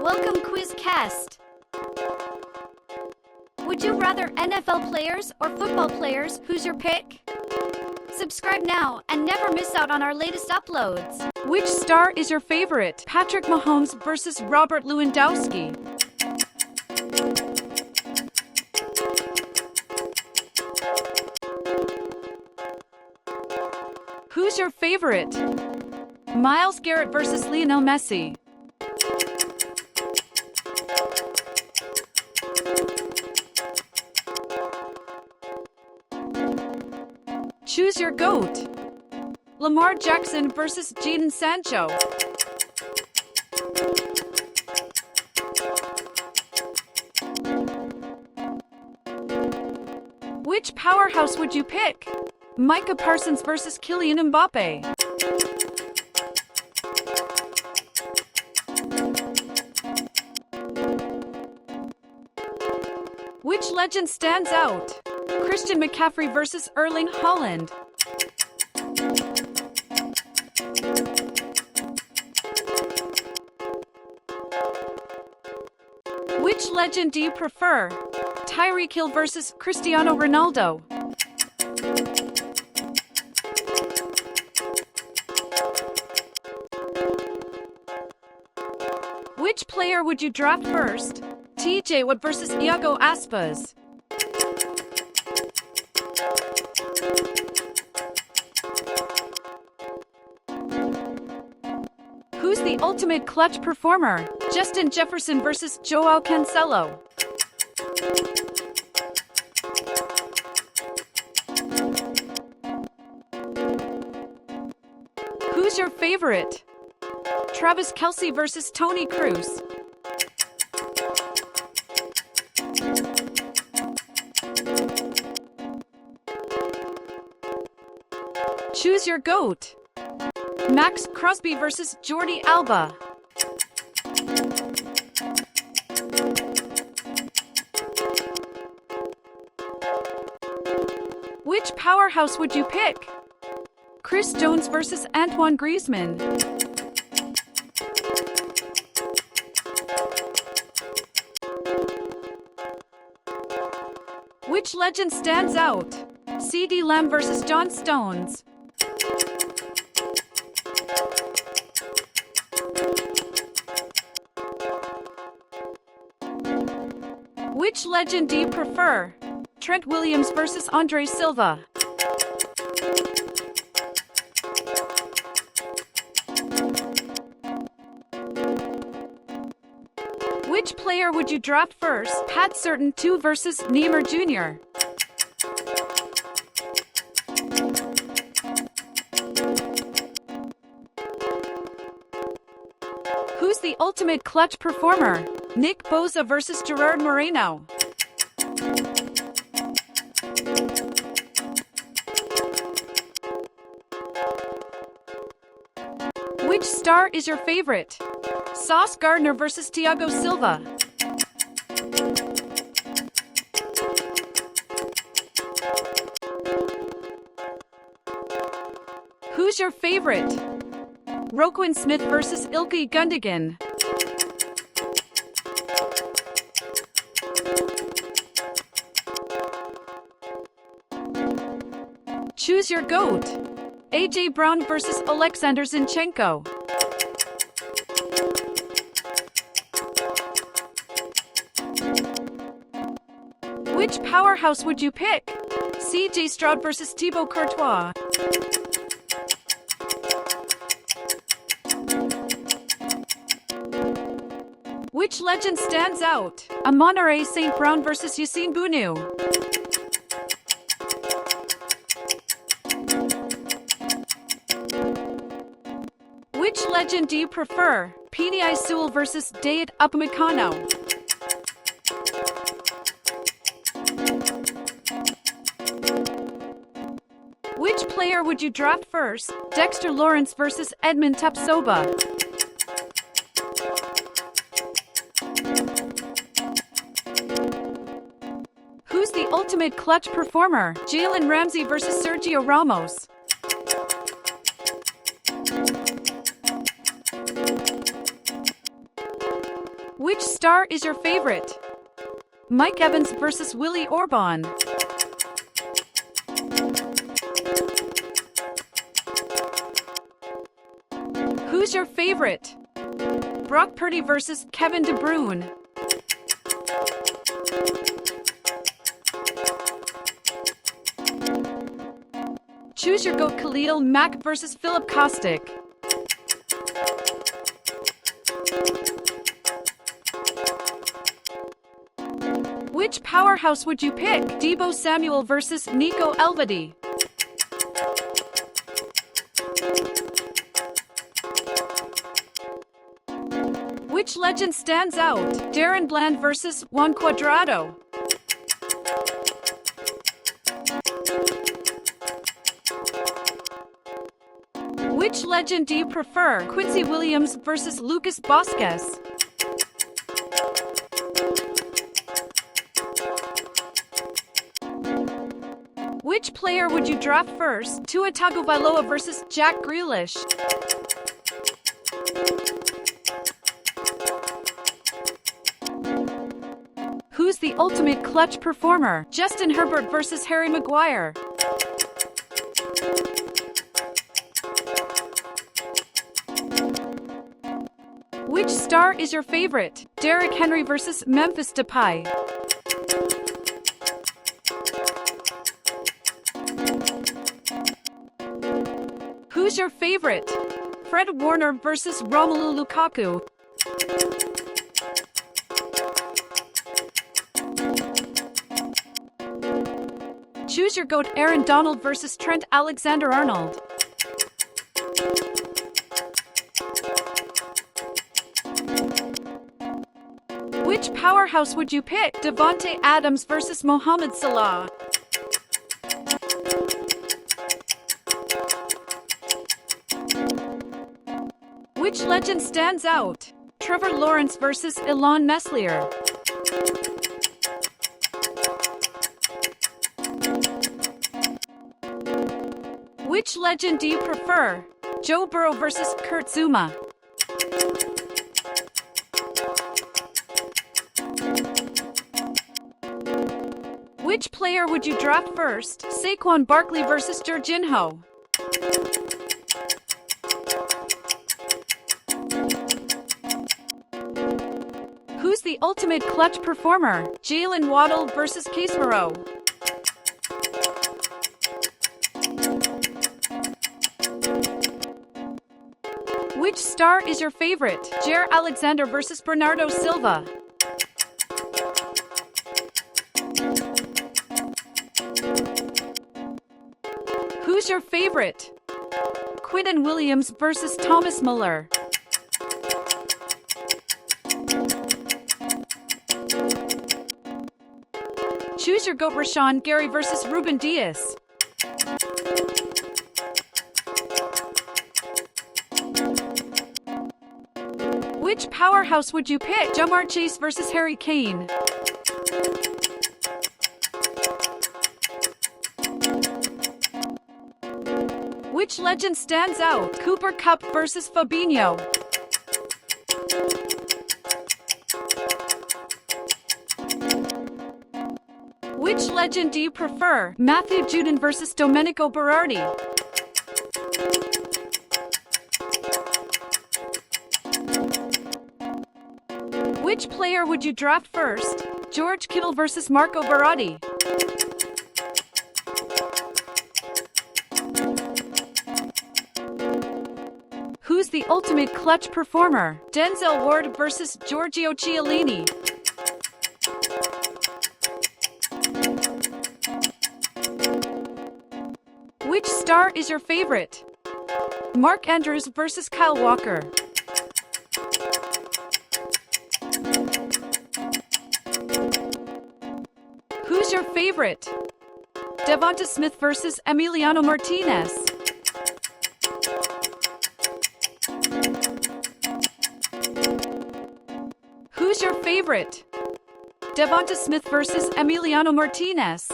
Welcome Quizcast. Would you rather NFL players or football players? Who's your pick? Subscribe now and never miss out on our latest uploads. Which star is your favorite? Patrick Mahomes versus Robert Lewandowski. Who's your favorite? Myles Garrett versus Lionel Messi. Choose your GOAT. Lamar Jackson versus Jadon Sancho. Which powerhouse would you pick? Micah Parsons versus Kylian Mbappe. Which legend stands out? Christian McCaffrey versus Erling Haaland. Which legend do you prefer? Tyreek Hill versus Cristiano Ronaldo. Which player would you draft first? TJ Watt versus Iago Aspas. Who's the ultimate clutch performer? Justin Jefferson versus Joao Cancelo. Who's your favorite? Travis Kelce versus Toni Kroos. Choose your GOAT. Max Crosby versus Jordi Alba. Which powerhouse would you pick? Chris Jones versus Antoine Griezmann. Which legend stands out? CeeDee Lamb versus John Stones. Which legend do you prefer? Trent Williams versus Andre Silva. Which player would you draft first? Pat Certain 2 versus Neymar Jr. Who's the ultimate clutch performer? Nick Bosa versus Gerard Moreno. Which star is your favorite? Sauce Gardner versus Thiago Silva. Who's your favorite? Roquan Smith versus Ilkay Gundogan. Choose your GOAT. AJ Brown versus Alexander Zinchenko. Which powerhouse would you pick? CJ Stroud versus Thibaut Courtois. Which legend stands out? Amon-Ra St. Brown versus Yassine Bounou. Which legend do you prefer? Penei Sewell versus Dayot Upamecano. Which player would you draft first? Dexter Lawrence versus Edmund Tapsoba. Who's the ultimate clutch performer? Jalen Ramsey versus Sergio Ramos. Which star is your favorite? Mike Evans versus Willie Orban. Who's your favorite? Brock Purdy versus Kevin De Bruyne. Choose your GOAT. Khalil Mack versus Philip Kostic. Which powerhouse would you pick? Deebo Samuel versus Nico Elvedi. Which legend stands out? Darren Bland versus Juan Cuadrado. Which legend do you prefer? Quincy Williams versus Lucas Vazquez. Which player would you draft first? Tua Tagovailoa versus Jack Grealish. Who's the ultimate clutch performer? Justin Herbert versus Harry Maguire. Which star is your favorite? Derrick Henry versus Memphis Depay. Who's your favorite? Fred Warner versus Romelu Lukaku. Choose your GOAT. Aaron Donald versus Trent Alexander-Arnold. Which powerhouse would you pick? Devontae Adams versus Mohamed Salah. Which legend stands out? Trevor Lawrence versus Elon Meslier. Which legend do you prefer? Joe Burrow versus Kurt Zuma. Which player would you draft first? Saquon Barkley versus Jorginho. Who's the ultimate clutch performer? Jalen Waddle versus Casemiro. Which star is your favorite? Jair Alexander versus Bernardo Silva. Who's your favorite? Quinton Williams versus Thomas Muller. Choose your GOAT. Rashawn Gary versus Ruben Diaz. Which powerhouse would you pick? Jamar Chase versus Harry Kane. Which legend stands out? Cooper Kupp versus Fabinho. Which legend do you prefer? Matthew Judon versus Domenico Berardi. Which player would you draft first? George Kittle versus Marco Verratti. Who's the ultimate clutch performer? Denzel Ward versus Giorgio Chiellini. Which star is your favorite? Mark Andrews versus Kyle Walker. Who's your favorite? Devonta Smith versus Emiliano Martinez. Who's your favorite? Devonta Smith versus Emiliano Martinez.